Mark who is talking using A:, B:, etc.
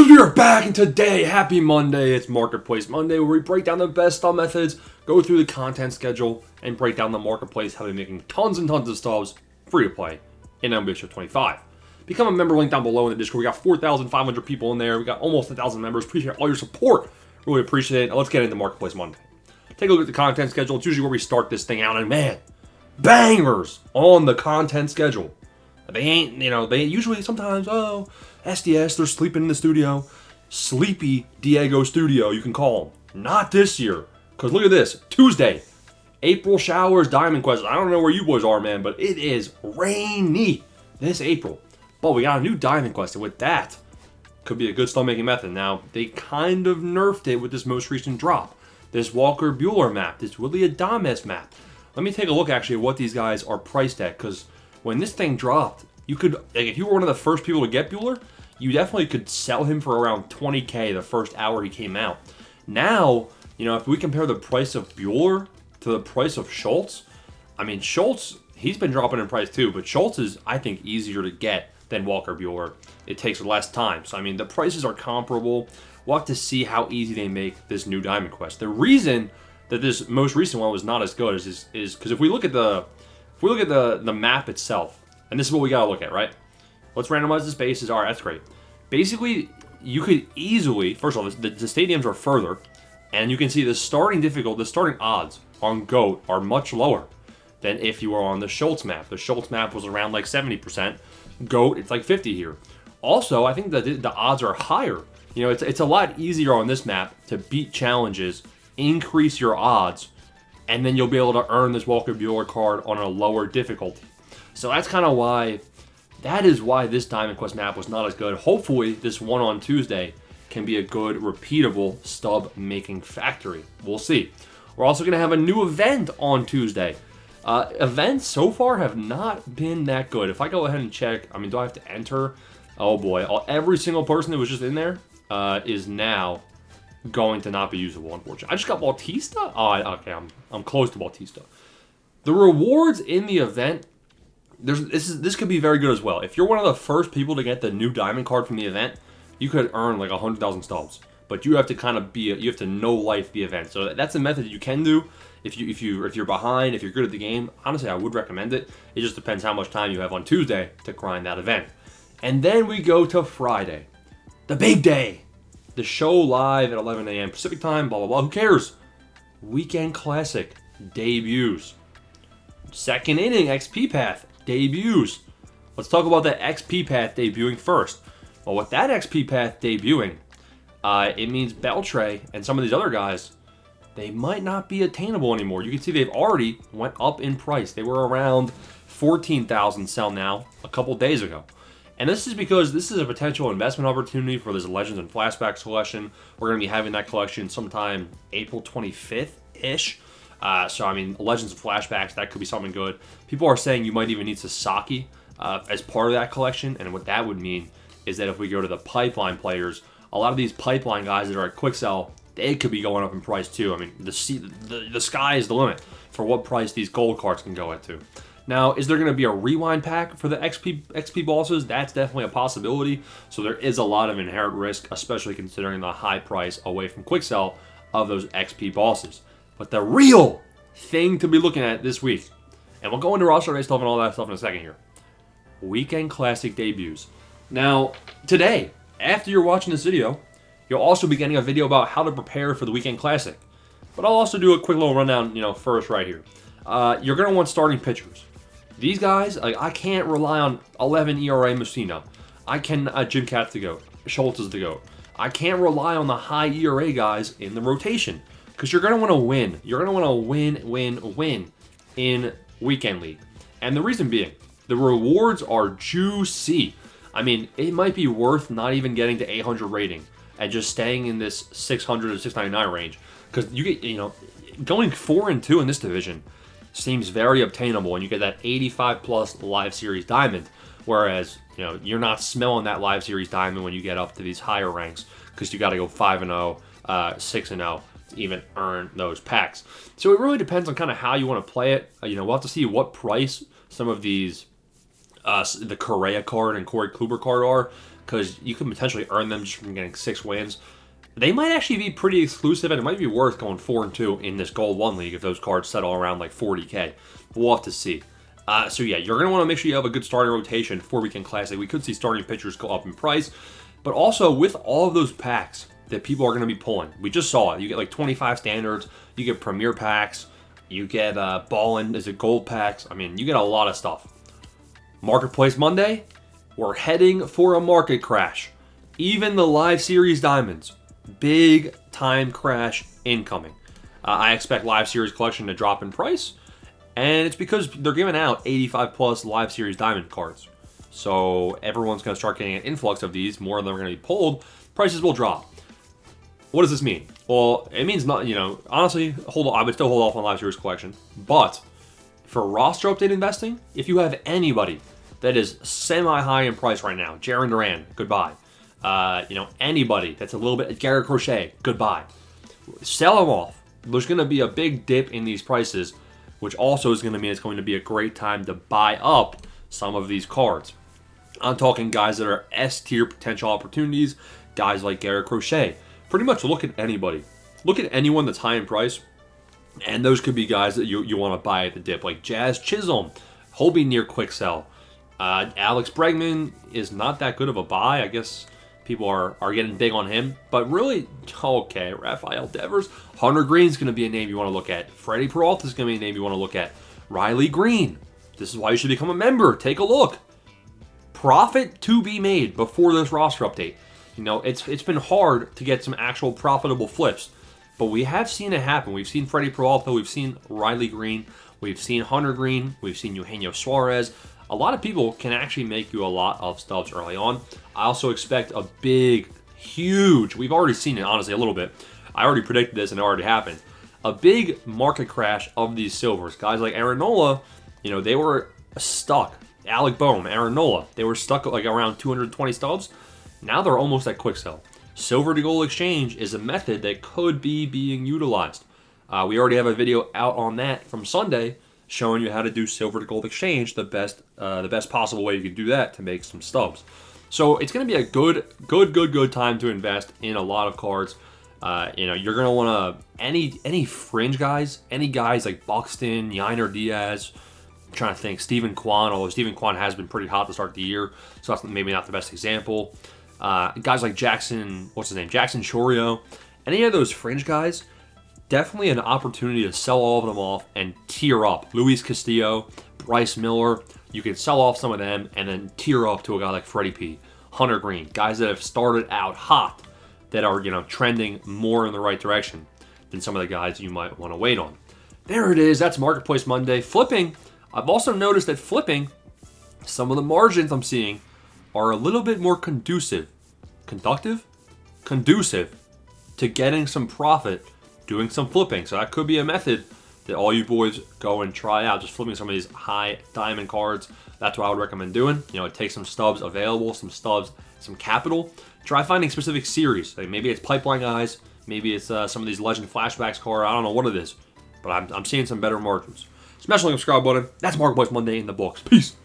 A: We are back, and today, happy Monday, it's Marketplace Monday, where we break down the best stub methods, go through the content schedule, and break down the marketplace, how they're making tons and tons of stubs free to play in MLB The Show 25. Become a member, link down below in the Discord. We got 4,500 people in there. We got almost 1,000 members. Appreciate all your support. Really appreciate it. Now let's get into Marketplace Monday. Take a look at the content schedule. It's usually where we start this thing out, and man, bangers on the content schedule. They ain't, they usually sometimes, SDS, they're sleeping in the studio. Sleepy Diego Studio, you can call them. Not this year. Because look at this. Tuesday, April showers, Diamond Quest. I don't know where you boys are, man, but it is rainy this April. But we got a new Diamond Quest, and with that, could be a good stub-making method. Now, they kind of nerfed it with this most recent drop. This Walker Buehler map, this Willy Adames map. Let me take a look, actually, at what these guys are priced at, because when this thing dropped, you could, if you were one of the first people to get Buehler, you definitely could sell him for around $20K the first hour he came out. Now, if we compare the price of Buehler to the price of Schultz, I mean, Schultz, he's been dropping in price too, but Schultz is, I think, easier to get than Walker Buehler. It takes less time. So, I mean, the prices are comparable. We'll have to see how easy they make this new Diamond Quest. The reason that this most recent one was not as good is because if we look at the map itself, and this is what we gotta look at, right? Let's randomize the spaces. All right, that's great. Basically, you could easily, first of all, the stadiums are further, and you can see the starting odds on GOAT are much lower than if you were on the Schultz map. The Schultz map was around like 70%. GOAT, it's like 50 here. Also, I think that the odds are higher. It's a lot easier on this map to beat challenges, increase your odds, and then you'll be able to earn this Walker Buehler card on a lower difficulty. So that's kind of why, this Diamond Quest map was not as good. Hopefully, this one on Tuesday can be a good, repeatable stub-making factory. We'll see. We're also going to have a new event on Tuesday. Events so far have not been that good. If I go ahead and check, do I have to enter? Oh boy, every single person that was just in there is now going to not be usable, unfortunately. I just got Bautista? Okay, I'm close to Bautista. The rewards in the event, this could be very good as well. If you're one of the first people to get the new diamond card from the event, you could earn like 100,000 stubs. But you have to you have to know life the event. So that's a method that you can do if you're behind, if you're good at the game. Honestly, I would recommend it. It just depends how much time you have on Tuesday to grind that event. And then we go to Friday, the big day. The show live at 11 a.m. Pacific time, blah, blah, blah. Who cares? Weekend Classic debuts. Second inning XP Path debuts. Let's talk about that XP Path debuting first. Well, with that XP Path debuting, it means Beltre and some of these other guys, they might not be attainable anymore. You can see they've already went up in price. They were around 14,000 sell now a couple days ago. And this is because this is a potential investment opportunity for this Legends and Flashbacks collection. We're going to be having that collection sometime April 25th-ish. Legends and Flashbacks, that could be something good. People are saying you might even need Sasaki as part of that collection. And what that would mean is that if we go to the pipeline players, a lot of these pipeline guys that are at Quick Sell, they could be going up in price too. The sky is the limit for what price these gold cards can go at to. Now, is there going to be a rewind pack for the XP bosses? That's definitely a possibility. So there is a lot of inherent risk, especially considering the high price away from Quick Sell of those XP bosses. But the real thing to be looking at this week, and we'll go into roster day stuff and all that stuff in a second here. Weekend Classic debuts. Now, today, after you're watching this video, you'll also be getting a video about how to prepare for the Weekend Classic. But I'll also do a quick little rundown, first right here. You're going to want starting pitchers. These guys, I can't rely on 11 ERA Messina. Jim Katz's the GOAT. Schultz is the GOAT. I can't rely on the high ERA guys in the rotation because you're going to want to win. You're going to want to win in Weekend League. And the reason being, the rewards are juicy. It might be worth not even getting to 800 rating and just staying in this 600 to 699 range because you get, going 4-2 in this division seems very obtainable, and you get that 85 plus live series diamond, whereas you're not smelling that live series diamond when you get up to these higher ranks because you got to go 5-0, 6-0 to even earn those packs. So it really depends on kind of how you want to play it. We'll have to see what price some of these the Correa card and Corey Kluber card are, because you can potentially earn them just from getting 6 wins. They might actually be pretty exclusive, and it might be worth going 4-2 in this Gold 1 League if those cards settle around like 40K. We'll have to see. So yeah, you're going to want to make sure you have a good starting rotation for Weekend Classic. We could see starting pitchers go up in price, but also with all of those packs that people are going to be pulling. We just saw it. You get like 25 standards, you get premier packs, you get Ballin', is it gold packs? I mean, you get a lot of stuff. Marketplace Monday, we're heading for a market crash. Even the live series diamonds, big time crash incoming. I expect live series collection to drop in price, and it's because they're giving out 85 plus live series diamond cards. So everyone's going to start getting an influx of these. More of them are going to be pulled. Prices will drop. What does this mean? Well, it means not, honestly, I would still hold off on live series collection. But for roster update investing, if you have anybody that is semi-high in price right now, Jarren Duran, goodbye. Anybody that's a little bit, Garrett Crochet, goodbye. Sell them off. There's going to be a big dip in these prices, which also is going to mean it's going to be a great time to buy up some of these cards. I'm talking guys that are S-tier potential opportunities, guys like Garrett Crochet. Pretty much look at anybody. Look at anyone that's high in price, and those could be guys that you want to buy at the dip, like Jazz Chisholm. He'll be near quick sell. Alex Bregman is not that good of a buy. I guess people are getting big on him. But really, okay, Rafael Devers. Hunter Green's going to be a name you want to look at. Freddie Peralta is going to be a name you want to look at. Riley Green. This is why you should become a member. Take a look. Profit to be made before this roster update. It's been hard to get some actual profitable flips, but we have seen it happen. We've seen Freddie Peralta, we've seen Riley Green, we've seen Hunter Green, we've seen Eugenio Suarez. A lot of people can actually make you a lot of stubs early on. I also expect a big, huge, we've already seen it, honestly, a little bit. I already predicted this and it already happened. A big market crash of these silvers. Guys like Aaron Nola, they were stuck. Alec Boehm, Aaron Nola, they were stuck at like around 220 stubs. Now they're almost at quick sell. Silver to gold exchange is a method that could be being utilized. We already have a video out on that from Sunday showing you how to do silver to gold exchange, the best possible way you can do that to make some stubs. So it's going to be a good time to invest in a lot of cards. You're going to want to any fringe guys, any guys like Buxton, Yainer Diaz. I'm trying to think, Stephen Kwan, although Stephen Kwan has been pretty hot to start the year, so that's maybe not the best example. Guys like Jackson Chorio, any of those fringe guys, definitely an opportunity to sell all of them off and tier up. Luis Castillo, Bryce Miller, you can sell off some of them and then tier up to a guy like Freddie P, Hunter Green, guys that have started out hot that are trending more in the right direction than some of the guys you might want to wait on. There it is. That's Marketplace Monday. Flipping. I've also noticed that flipping, some of the margins I'm seeing are a little bit more conducive to getting some profit doing some flipping. So that could be a method that all you boys go and try out, just flipping some of these high diamond cards. That's what I would recommend doing. Take some stubs available, some stubs, some capital. Try finding specific series. Like maybe it's Pipeline Guys, maybe it's some of these Legend Flashbacks cards. I don't know what it is, but I'm seeing some better margins. Smash the like subscribe button. That's Marketplace Monday in the books. Peace.